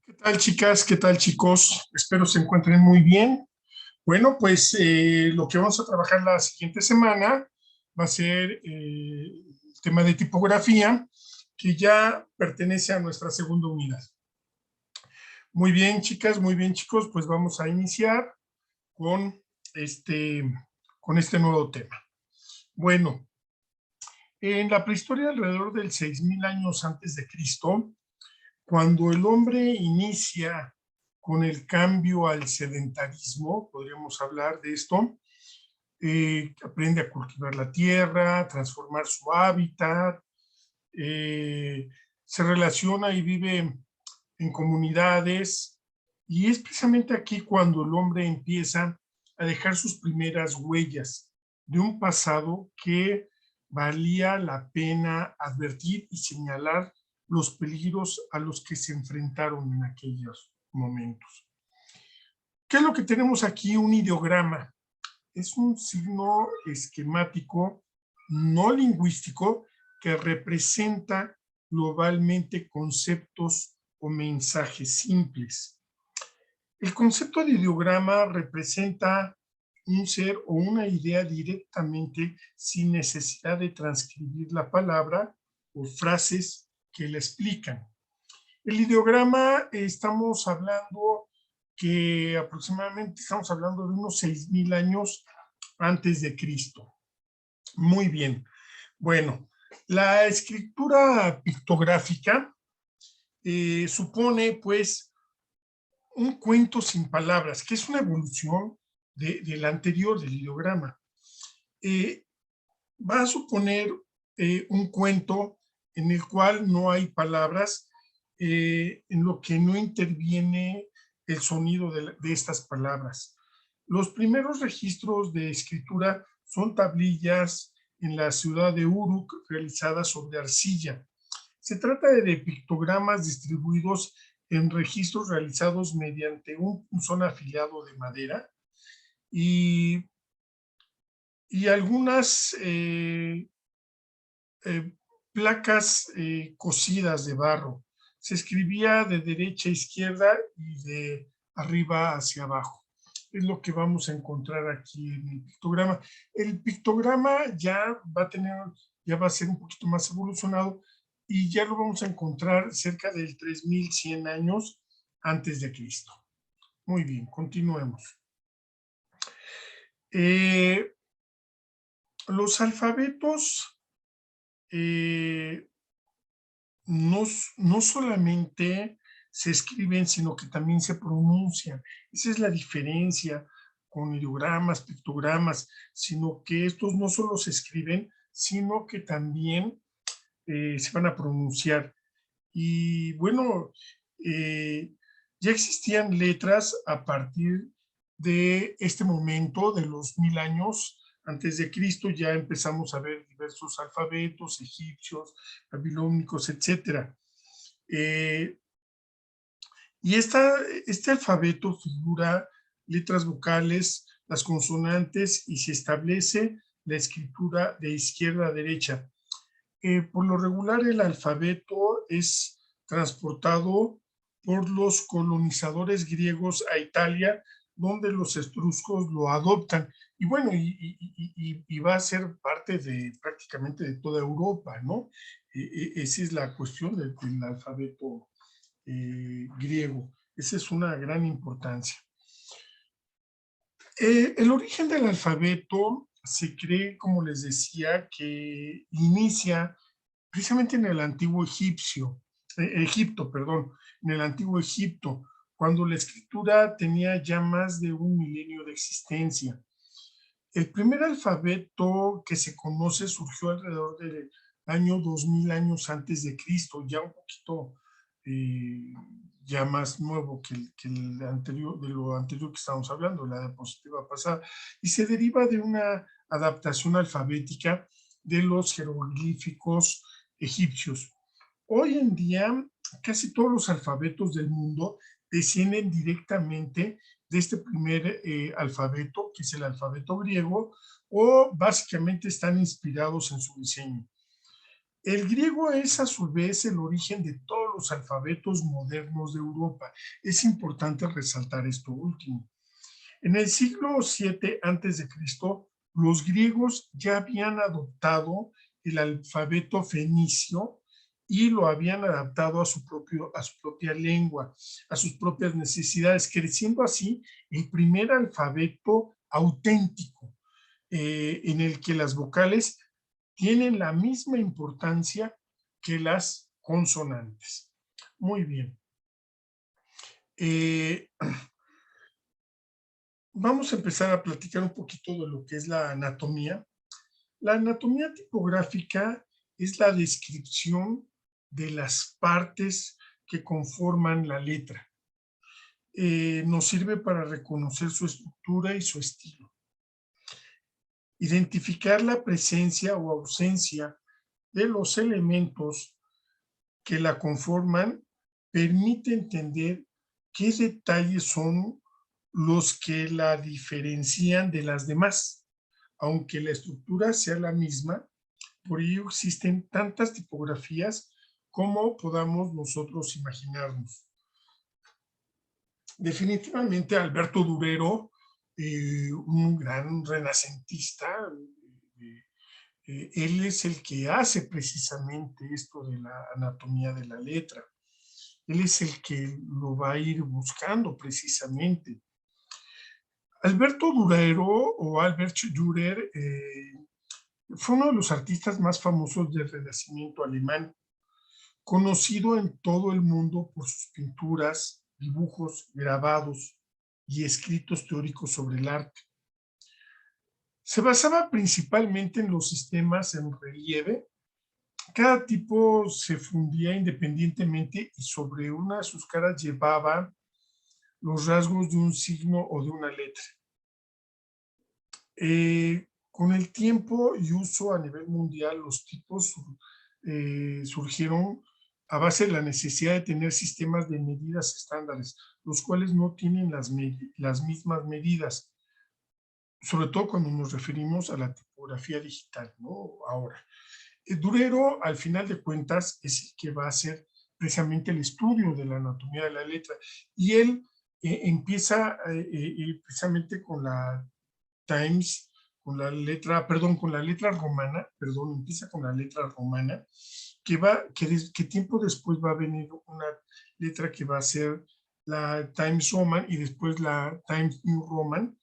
¿Qué tal, chicas? ¿Qué tal, chicos? Espero se encuentren muy bien. Bueno, pues lo que vamos a trabajar la siguiente semana va a ser el tema de tipografía, que ya pertenece a nuestra segunda unidad. Muy bien, chicas, muy bien, chicos, pues vamos a iniciar con este, con este nuevo tema. Bueno, en la prehistoria, alrededor del 6000 años antes de Cristo, cuando el hombre inicia con el cambio al sedentarismo, podríamos hablar de esto, aprende a cultivar la tierra, transformar su hábitat, se relaciona y vive en comunidades, y es precisamente aquí cuando el hombre empieza a dejar sus primeras huellas de un pasado que valía la pena advertir y señalar los peligros a los que se enfrentaron en aquellos momentos. ¿Qué es lo que tenemos aquí? Un ideograma. Es un signo esquemático no lingüístico que representa globalmente conceptos o mensajes simples. El concepto de ideograma representa un ser o una idea directamente sin necesidad de transcribir la palabra o frases que la explican. El ideograma estamos hablando que aproximadamente estamos hablando de unos 6000 años antes de Cristo. Muy bien. Bueno, la escritura pictográfica supone pues un cuento sin palabras, que es una evolución del anterior, del ideograma. Va a suponer un cuento en el cual no hay palabras, en lo que no interviene el sonido de estas palabras. Los primeros registros de escritura son tablillas en la ciudad de Uruk realizadas sobre arcilla. Se trata de pictogramas distribuidos en registros realizados mediante un punzón afilado de madera y algunas placas cosidas de barro. Se escribía de derecha a izquierda y de arriba hacia abajo. Es lo que vamos a encontrar aquí en el pictograma. El pictograma ya va a ser un poquito más evolucionado y ya lo vamos a encontrar cerca del 3100 años antes de Cristo. Muy bien, continuemos. Los alfabetos no solamente se escriben, sino que también se pronuncian. Esa es la diferencia con ideogramas, pictogramas, sino que estos no solo se escriben, sino que también se van a pronunciar. Y bueno, ya existían letras a partir de este momento, de los 1000 años antes de Cristo. Ya empezamos a ver diversos alfabetos egipcios, babilónicos, etc. Y este alfabeto figura letras vocales, las consonantes, y se establece la escritura de izquierda a derecha. Por lo regular, el alfabeto es transportado por los colonizadores griegos a Italia, donde los etruscos lo adoptan. Y bueno, y va a ser parte de prácticamente de toda Europa, ¿no? Esa es la cuestión del alfabeto griego. Esa es una gran importancia. El origen del alfabeto se cree, como les decía, que inicia precisamente en el antiguo Egipto, perdón, en el antiguo Egipto, cuando la escritura tenía ya más de 1 milenio de existencia. El primer alfabeto que se conoce surgió alrededor del año 2000 años antes de Cristo, ya un poquito ya más nuevo que el anterior, de lo anterior que estábamos hablando, la diapositiva pasada, y se deriva de una adaptación alfabética de los jeroglíficos egipcios. Hoy en día, casi todos los alfabetos del mundo descienden directamente de este primer alfabeto, que es el alfabeto griego, o básicamente están inspirados en su diseño. El griego es a su vez el origen de todos los alfabetos modernos de Europa. Es importante resaltar esto último. En el siglo VII a.C., los griegos ya habían adoptado el alfabeto fenicio y lo habían adaptado a su propia lengua, a sus propias necesidades, creciendo así el primer alfabeto auténtico, en el que las vocales tienen la misma importancia que las consonantes. Muy bien. Vamos a empezar a platicar un poquito de lo que es la anatomía. La anatomía tipográfica es la descripción de las partes que conforman la letra. Nos sirve para reconocer su estructura y su estilo. Identificar la presencia o ausencia de los elementos que la conforman permite entender qué detalles son los que la diferencian de las demás, aunque la estructura sea la misma. Por ello existen tantas tipografías como podamos nosotros imaginarnos. Definitivamente Alberto Durero, un gran renacentista, él es el que hace precisamente esto de la anatomía de la letra. Él es el que lo va a ir buscando precisamente. Alberto Durero o Albert Dürer fue uno de los artistas más famosos del Renacimiento alemán, conocido en todo el mundo por sus pinturas, dibujos, grabados y escritos teóricos sobre el arte. Se basaba principalmente en los sistemas en relieve. Cada tipo se fundía independientemente y sobre una de sus caras llevaba los rasgos de un signo o de una letra. Con el tiempo y uso a nivel mundial, los tipos surgieron a base de la necesidad de tener sistemas de medidas estándares, los cuales no tienen las mismas medidas, sobre todo cuando nos referimos a la tipografía digital, ¿no? Ahora, Durero, al final de cuentas, es el que va a hacer precisamente el estudio de la anatomía de la letra, y él empieza precisamente con la Times, con la letra romana, empieza con la letra romana, que tiempo después va a venir una letra que va a ser la Times Roman y después la Times New Roman,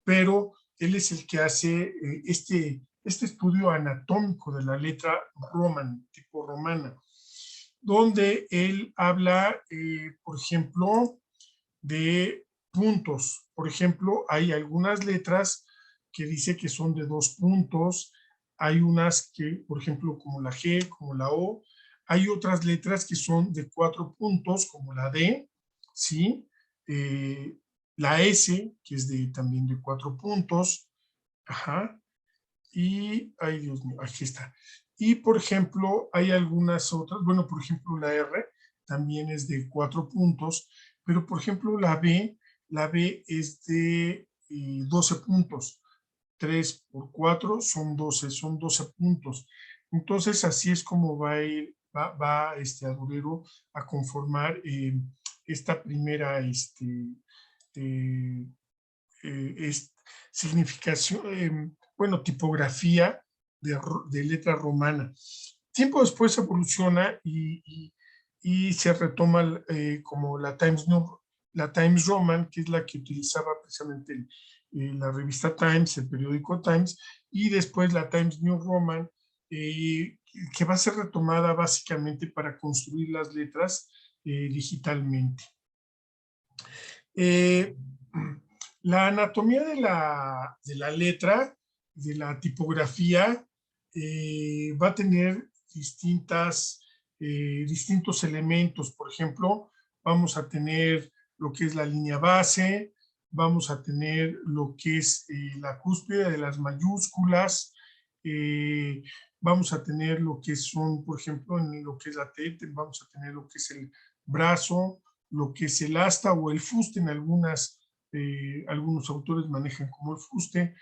pero él es el que hace este estudio anatómico de la letra roman, tipo romana, donde él habla, por ejemplo, de puntos. Por ejemplo, hay algunas letras que dice que son de 2 puntos, hay unas que, por ejemplo, como la G, como la O, hay otras letras que son de 4 puntos, como la D, ¿sí? La S, que es también de 4 puntos, ajá, y, ay Dios mío, aquí está. Y, por ejemplo, hay algunas otras, bueno, por ejemplo, la R también es de 4 puntos, pero, por ejemplo, la B es de 12 puntos. 3 por 4 son 12 puntos. Entonces, así es como va a ir, va a Durero a conformar esta primera eh, significación, bueno, tipografía de letra romana. Tiempo después evoluciona y se retoma como la Times Roman, que es la que utilizaba precisamente la revista Times, el periódico Times, y después la Times New Roman, que va a ser retomada básicamente para construir las letras digitalmente. La anatomía de la letra, de la tipografía, va a tener distintos elementos. Por ejemplo, vamos a tener lo que es la línea base, vamos a tener lo que es la cúspide de las mayúsculas, vamos a tener lo que son, por ejemplo, en lo que es la T, vamos a tener lo que es el brazo, lo que es el asta o el fuste, en algunos autores manejan como el fuste,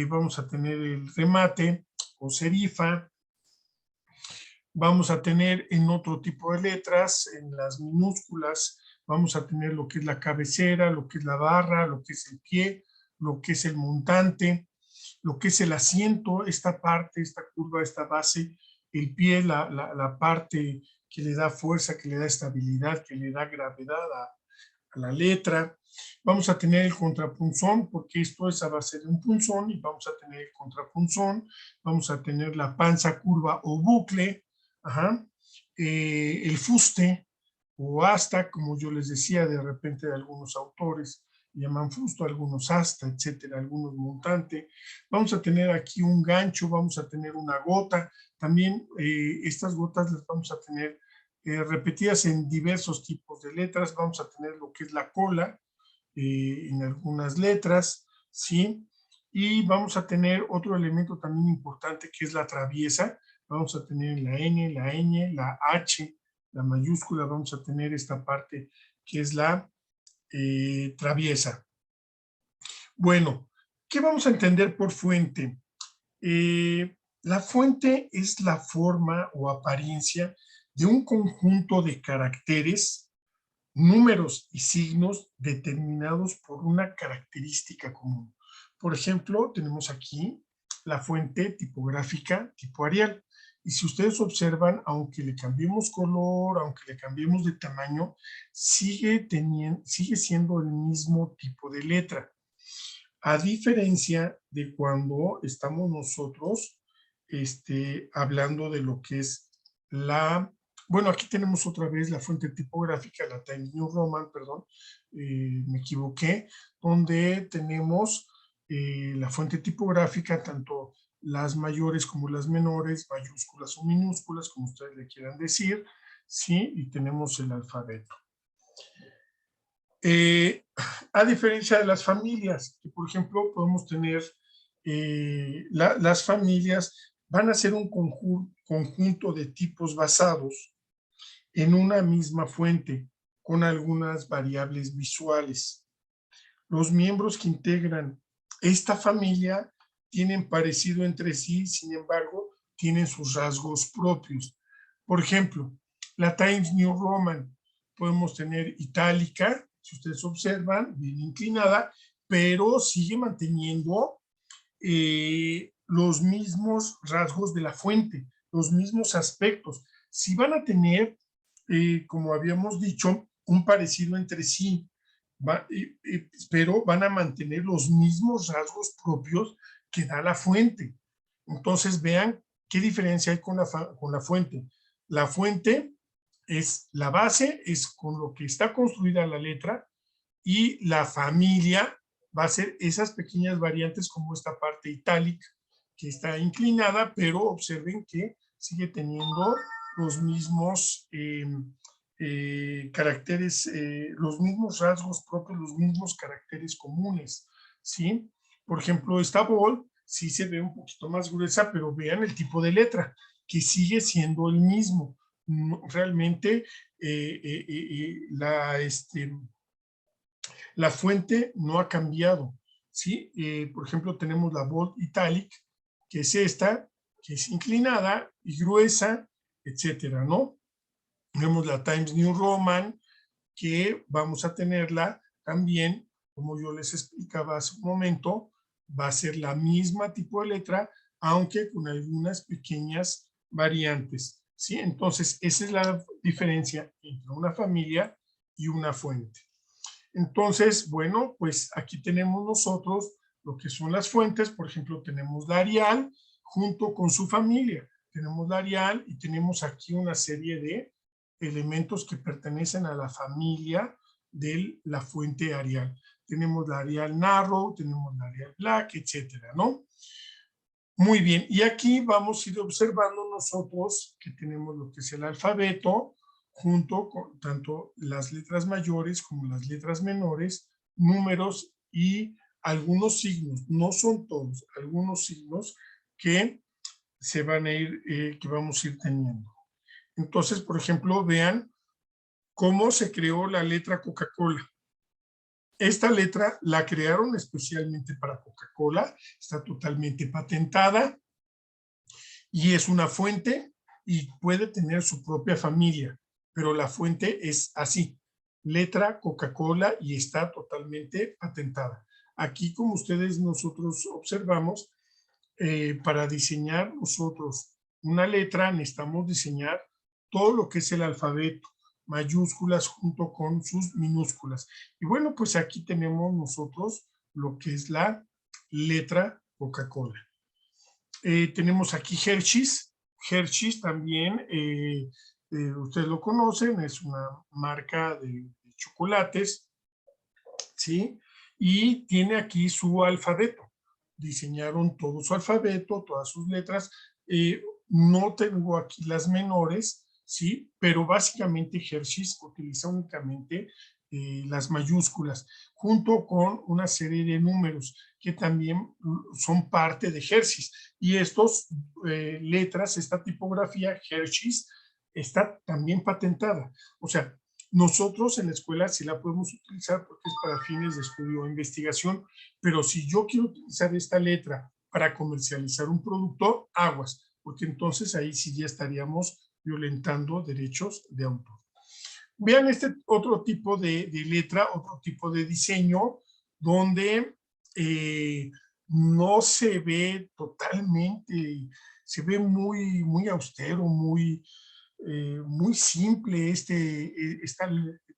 vamos a tener el remate o serifa, Vamos a tener en otro tipo de letras, en las minúsculas, vamos a tener lo que es la cabecera, lo que es la barra, lo que es el pie, lo que es el montante, lo que es el asiento, esta parte, esta curva, esta base, el pie, la parte que le da fuerza, que le da estabilidad, que le da gravedad a la letra. Vamos a tener el contrapunzón, porque esto es a base de un punzón, y vamos a tener el contrapunzón. Vamos a tener la panza curva o bucle, el fuste o asta, como yo les decía, de repente de algunos autores llaman fusto, algunos asta, etcétera, algunos montante. Vamos a tener aquí un gancho, vamos a tener una gota. También estas gotas las vamos a tener repetidas en diversos tipos de letras. Vamos a tener lo que es la cola en algunas letras, ¿sí? Y vamos a tener otro elemento también importante que es la traviesa. Vamos a tener la N, la ñ, la H, la mayúscula. Vamos a tener esta parte que es la traviesa. Bueno, ¿qué vamos a entender por fuente? La fuente es la forma o apariencia de un conjunto de caracteres, números y signos determinados por una característica común. Por ejemplo, tenemos aquí la fuente tipográfica tipo Arial. Y si ustedes observan, aunque le cambiemos color, aunque le cambiemos de tamaño, sigue siendo el mismo tipo de letra. A diferencia de cuando estamos nosotros hablando de lo que es bueno, aquí tenemos otra vez la fuente tipográfica, la Times New Roman, perdón, me equivoqué, donde tenemos la fuente tipográfica, tanto las mayores como las menores, mayúsculas o minúsculas, como ustedes le quieran decir, ¿sí? Y tenemos el alfabeto. A diferencia de las familias, que por ejemplo podemos tener, las familias van a ser un conjunto de tipos basados en una misma fuente, con algunas variables visuales. Los miembros que integran esta familia tienen parecido entre sí, sin embargo, tienen sus rasgos propios. Por ejemplo, la Times New Roman, podemos tener itálica, si ustedes observan, bien inclinada, pero sigue manteniendo los mismos rasgos de la fuente, los mismos aspectos. Si van a tener, como habíamos dicho, un parecido entre sí, pero van a mantener los mismos rasgos propios que da la fuente. Entonces vean qué diferencia hay con la fuente. La fuente es la base, es con lo que está construida la letra, y la familia va a ser esas pequeñas variantes como esta parte itálica que está inclinada, pero observen que sigue teniendo los mismos caracteres, los mismos rasgos propios, los mismos caracteres comunes, ¿sí? Por ejemplo, esta bold sí se ve un poquito más gruesa, pero vean el tipo de letra, que sigue siendo el mismo. Realmente la fuente no ha cambiado, ¿sí? Por ejemplo, tenemos la bold italic, que es esta, que es inclinada y gruesa, etcétera, ¿no? Tenemos la Times New Roman, que vamos a tenerla también, como yo les explicaba hace un momento, va a ser la misma tipo de letra, aunque con algunas pequeñas variantes, ¿sí? Entonces, esa es la diferencia entre una familia y una fuente. Entonces, bueno, pues aquí tenemos nosotros lo que son las fuentes. Por ejemplo, tenemos la Arial junto con su familia. Tenemos la Arial y tenemos aquí una serie de elementos que pertenecen a la familia de la fuente Arial. Tenemos la Arial Narrow, tenemos la Arial Black, etcétera, ¿no? Muy bien, y aquí vamos a ir observando nosotros que tenemos lo que es el alfabeto, junto con tanto las letras mayores como las letras menores, números y algunos signos, no son todos, algunos signos que se van a ir, que vamos a ir teniendo. Entonces, por ejemplo, vean cómo se creó la letra Coca-Cola. Esta letra la crearon especialmente para Coca-Cola, está totalmente patentada y es una fuente y puede tener su propia familia, pero la fuente es así, letra Coca-Cola, y está totalmente patentada. Aquí, como nosotros observamos, para diseñar nosotros una letra necesitamos diseñar todo lo que es el alfabeto, mayúsculas junto con sus minúsculas. Y bueno, pues aquí tenemos nosotros lo que es la letra Coca-Cola. Tenemos aquí Hershey's. Hershey's también, ustedes lo conocen, es una marca de chocolates, ¿sí? Y tiene aquí su alfabeto. Diseñaron todo su alfabeto, todas sus letras. No tengo aquí las menores, ¿sí? Pero básicamente Hershey's utiliza únicamente las mayúsculas, junto con una serie de números que también son parte de Hershey's. Y estas letras, esta tipografía Hershey's, está también patentada. O sea, nosotros en la escuela sí la podemos utilizar porque es para fines de estudio o investigación, pero si yo quiero utilizar esta letra para comercializar un producto, aguas, porque entonces ahí sí ya estaríamos violentando derechos de autor. Vean este otro tipo de letra, otro tipo de diseño, donde no se ve totalmente, se ve muy austero, muy simple este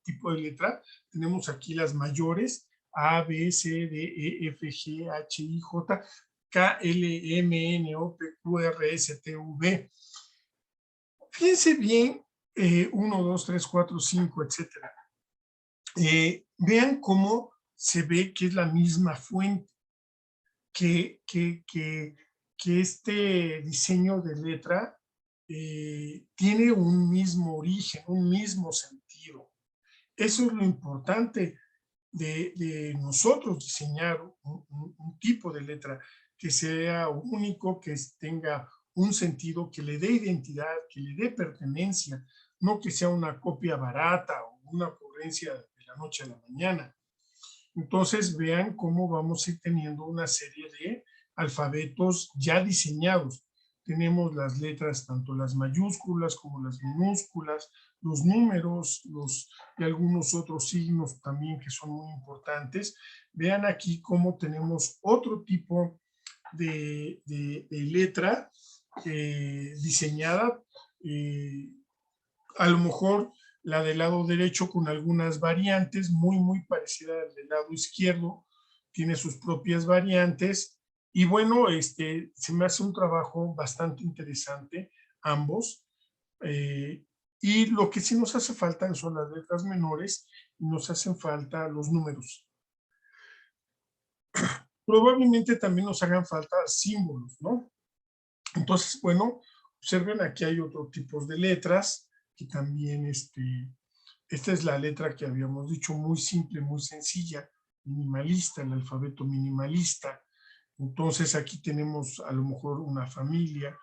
tipo de letra. Tenemos aquí las mayores, A, B, C, D, E, F, G, H, I, J, K, L, M, N, O, P, Q, R, S, T, V. Fíjense bien, 1, 2, 3, 4, 5, etcétera. Vean cómo se ve que es la misma fuente, que este diseño de letra tiene un mismo origen, un mismo sentido. Eso es lo importante de nosotros diseñar un tipo de letra que sea único, que tenga un sentido, que le dé identidad, que le dé pertenencia, no que sea una copia barata o una ocurrencia de la noche a la mañana. Entonces vean cómo vamos a ir teniendo una serie de alfabetos ya diseñados. Tenemos las letras, tanto las mayúsculas como las minúsculas, los números, y algunos otros signos también que son muy importantes. Vean aquí cómo tenemos otro tipo de letra diseñada, a lo mejor la del lado derecho con algunas variantes, muy parecida al del lado izquierdo, tiene sus propias variantes, y bueno, se me hace un trabajo bastante interesante, ambos, y lo que sí nos hace falta son las letras menores, y nos hacen falta los números. Probablemente también nos hagan falta símbolos, ¿no? Entonces, bueno, observen, aquí hay otro tipo de letras, que también, esta es la letra que habíamos dicho, muy simple, muy sencilla, minimalista, el alfabeto minimalista. Entonces aquí tenemos a lo mejor una familia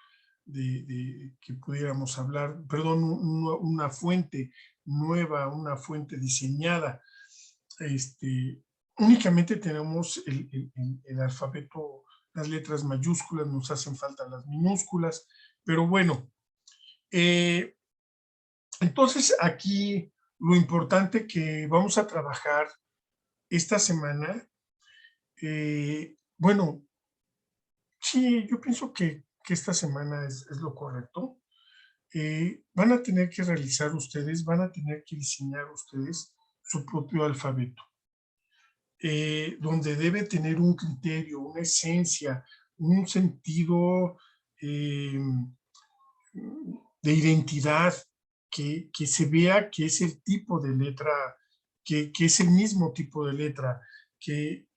que pudiéramos hablar, perdón, una fuente nueva, una fuente diseñada. Únicamente tenemos el alfabeto, las letras mayúsculas, nos hacen falta las minúsculas, pero bueno, entonces aquí lo importante que vamos a trabajar esta semana, bueno, sí, yo pienso que esta semana es lo correcto. Van a tener que realizar ustedes, van a tener que diseñar ustedes su propio alfabeto, donde debe tener un criterio, una esencia, un sentido de identidad, que se vea que es el tipo de letra, que es el mismo tipo de letra, que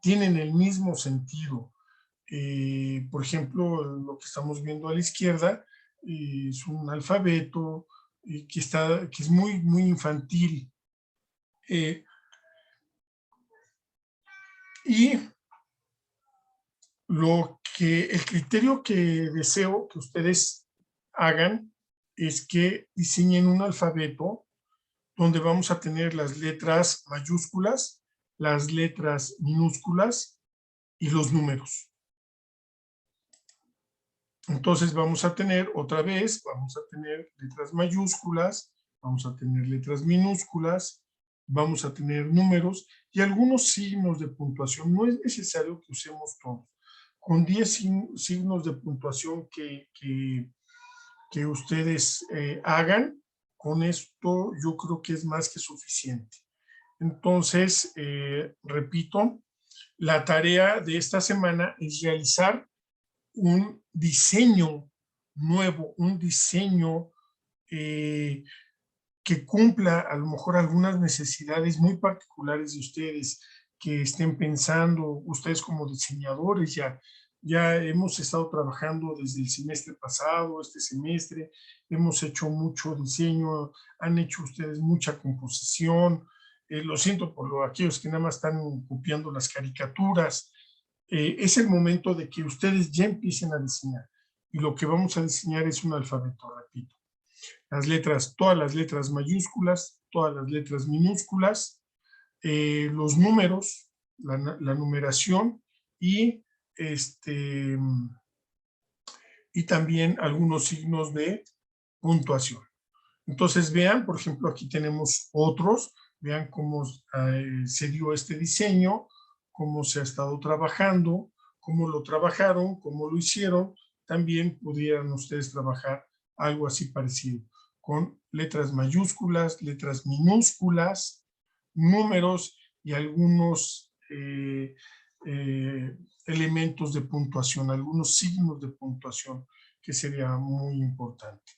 tienen el mismo sentido. Por ejemplo, lo que estamos viendo a la izquierda es un alfabeto que es muy infantil. Y el criterio que deseo que ustedes hagan es que diseñen un alfabeto donde vamos a tener las letras mayúsculas, las letras minúsculas y los números. Entonces vamos a tener otra vez, vamos a tener letras mayúsculas, vamos a tener letras minúsculas, vamos a tener números y algunos signos de puntuación. No es necesario que usemos todos. Con 10 signos de puntuación que ustedes hagan, con esto yo creo que es más que suficiente. Entonces, repito, la tarea de esta semana es realizar un diseño nuevo, un diseño eh, que cumpla a lo mejor algunas necesidades muy particulares de ustedes, que estén pensando, ustedes como diseñadores ya hemos estado trabajando desde el semestre pasado, este semestre, hemos hecho mucho diseño, han hecho ustedes mucha composición, lo siento por aquellos que nada más están copiando las caricaturas, es el momento de que ustedes ya empiecen a diseñar. Y lo que vamos a diseñar es un alfabeto, repito. Las letras, todas las letras mayúsculas, todas las letras minúsculas, los números, la numeración y, y también algunos signos de puntuación. Entonces vean, por ejemplo, aquí tenemos otros, vean cómo se dio este diseño, cómo se ha estado trabajando, cómo lo trabajaron, cómo lo hicieron. También pudieran ustedes trabajar algo así parecido, con letras mayúsculas, letras minúsculas, números y algunos elementos de puntuación, algunos signos de puntuación, que sería muy importante.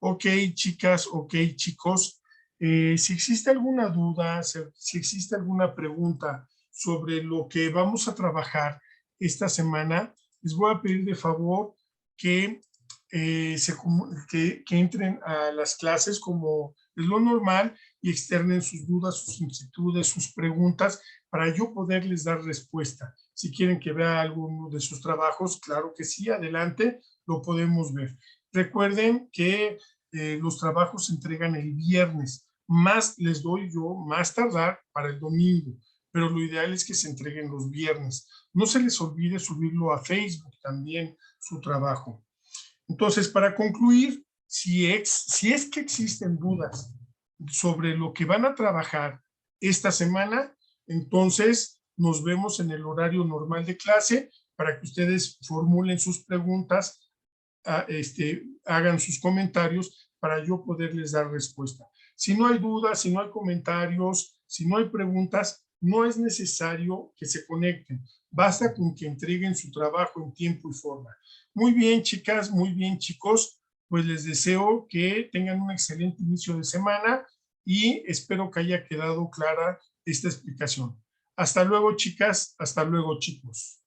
Ok, chicas, ok, chicos, si existe alguna duda, si existe alguna pregunta sobre lo que vamos a trabajar esta semana, les voy a pedir de favor que, que entren a las clases como es lo normal y externen sus dudas, sus inquietudes, sus preguntas para yo poderles dar respuesta. Si quieren que vea alguno de sus trabajos, claro que sí, adelante, lo podemos ver. Recuerden que los trabajos se entregan el viernes, más les doy yo más tardar para el domingo, pero lo ideal es que se entreguen los viernes. No se les olvide subirlo a Facebook también su trabajo. Entonces, para concluir, si es que existen dudas sobre lo que van a trabajar esta semana, entonces nos vemos en el horario normal de clase para que ustedes formulen sus preguntas, hagan sus comentarios para yo poderles dar respuesta. Si no hay dudas, si no hay comentarios, si no hay preguntas, no es necesario que se conecten. Basta con que entreguen su trabajo en tiempo y forma. Muy bien, chicas, muy bien, chicos. Pues les deseo que tengan un excelente inicio de semana y espero que haya quedado clara esta explicación. Hasta luego, chicas. Hasta luego, chicos.